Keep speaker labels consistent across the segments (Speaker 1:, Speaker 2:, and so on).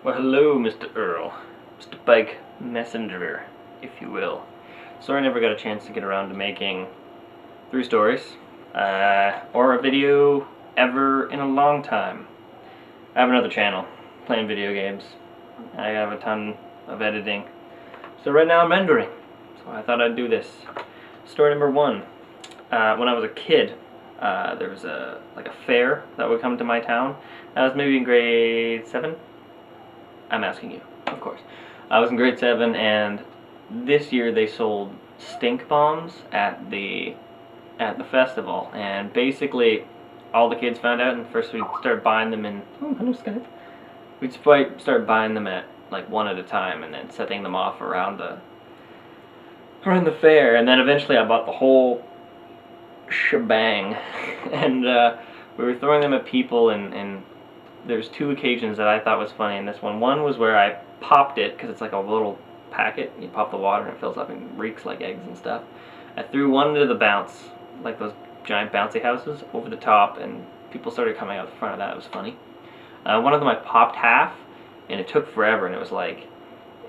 Speaker 1: Well, hello, Mr. Earl. Mr. Bike Messenger, if you will. Sorry I never got a chance to get around to making 3 stories, or a video ever in a long time. I have another channel, playing video games. I have a ton of editing. So right now I'm rendering, so I thought I'd do this. Story number 1. When I was a kid, there was a fair that would come to my town. I was maybe in grade 7. I'm asking you, of course. I was in grade 7, and this year they sold stink bombs at the festival, and basically all the kids found out, and first we'd start buying them in. Oh, hello, Skype. We'd start buying them at like one at a time, and then setting them off around the fair, and then eventually I bought the whole shebang, and we were throwing them at people, and there's 2 occasions that I thought was funny in this one. One was where I popped it, because it's like a little packet, you pop the water and it fills up and reeks like eggs and stuff. I threw one into the bounce, like those giant bouncy houses, over the top, and people started coming out the front of that. It was funny. One of them I popped half, and it took forever, and it was like,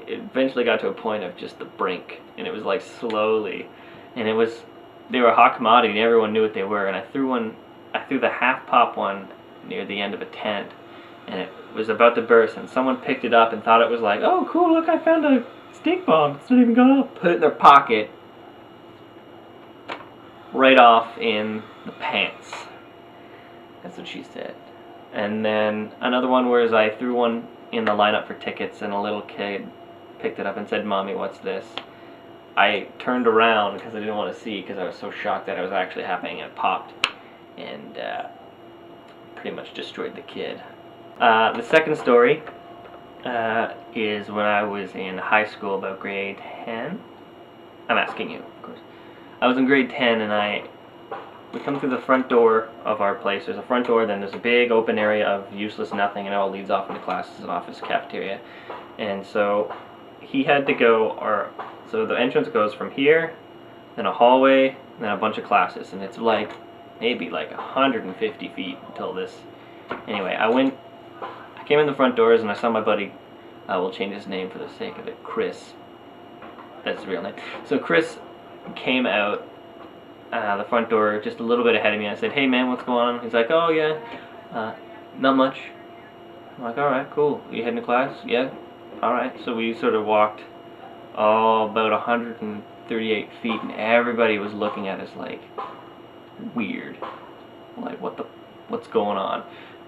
Speaker 1: it eventually got to a point of just the brink, and it was like slowly, and they were a hot commodity and everyone knew what they were, and I threw the half pop one near the end of a tent, and it was about to burst, and someone picked it up and thought it was like, oh cool, look, I found a stink bomb, it's not even gone up. Put it in their pocket, right off in the pants. That's what she said. And then another one was I threw one in the lineup for tickets, and a little kid picked it up and said, Mommy, what's this? I turned around because I didn't want to see, because I was so shocked that it was actually happening, and it popped, and pretty much destroyed the kid. The second story is when I was in high school, about grade 10. I'm asking you, of course. I was in grade 10, and we come through the front door of our place. There's a front door, then there's a big open area of useless nothing, and it all leads off into classes and office, cafeteria. And so he had to go, so the entrance goes from here, then a hallway, then a bunch of classes, and it's like maybe like 150 feet until this. Anyway, I came in the front doors, and I saw my buddy, we'll change his name for the sake of it, Chris. That's his real name. So Chris came out the front door just a little bit ahead of me. I said, hey man, what's going on? He's like, oh yeah, not much. I'm like, alright, cool. You heading to class? Yeah. Alright. So we sort of walked about 138 feet, and everybody was looking at us like weird. Like, what's going on?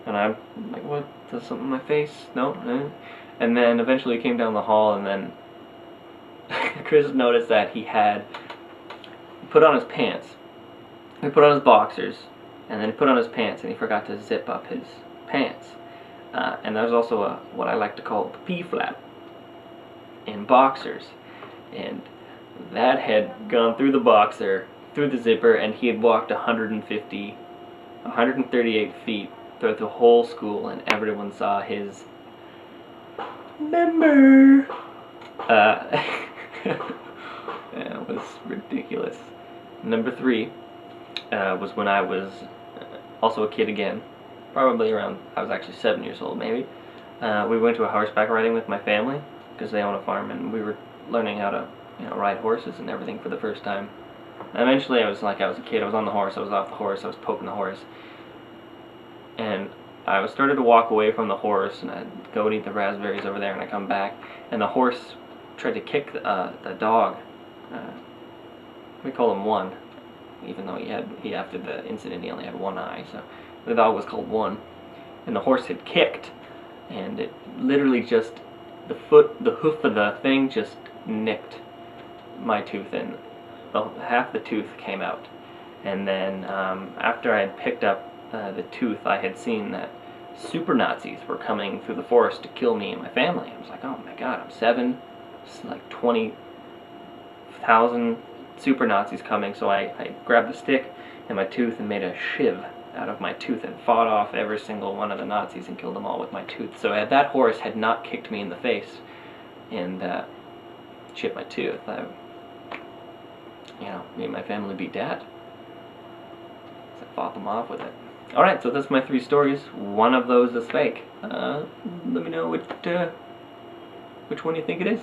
Speaker 1: And I'm like, what? Does something in my face? No? And then eventually he came down the hall, and then Chris noticed that he put on his pants. He put on his boxers, and then he put on his pants, and he forgot to zip up his pants. And there's also what I like to call the P-flap in boxers. And that had gone through the boxer, through the zipper, and he had walked 138 feet throughout the whole school, and everyone saw his member. Yeah, it was ridiculous. Number 3 was when I was also a kid again, probably around, I was actually 7 years old maybe. We went to a horseback riding with my family, because they own a farm, and we were learning how to ride horses and everything for the first time. And eventually I was a kid, I was on the horse, I was off the horse, I was poking the horse, and I started to walk away from the horse, and I'd go and eat the raspberries over there, and I come back, and the horse tried to kick the dog. We call him One, even though he after the incident he only had one eye, so the dog was called One, and the horse had kicked, and it literally just, the hoof of the thing just nicked my tooth, and half the tooth came out. And then after I had picked up the tooth, I had seen that super Nazis were coming through the forest to kill me and my family. I was like, oh my god, I'm 7, it's like 20,000 super Nazis coming. So I grabbed the stick and my tooth and made a shiv out of my tooth and fought off every single one of the Nazis and killed them all with my tooth. So had that horse had not kicked me in the face and chipped my tooth, me and my family would be dead. So I fought them off with it. Alright, so that's my 3 stories. One of those is fake. Let me know which one you think it is.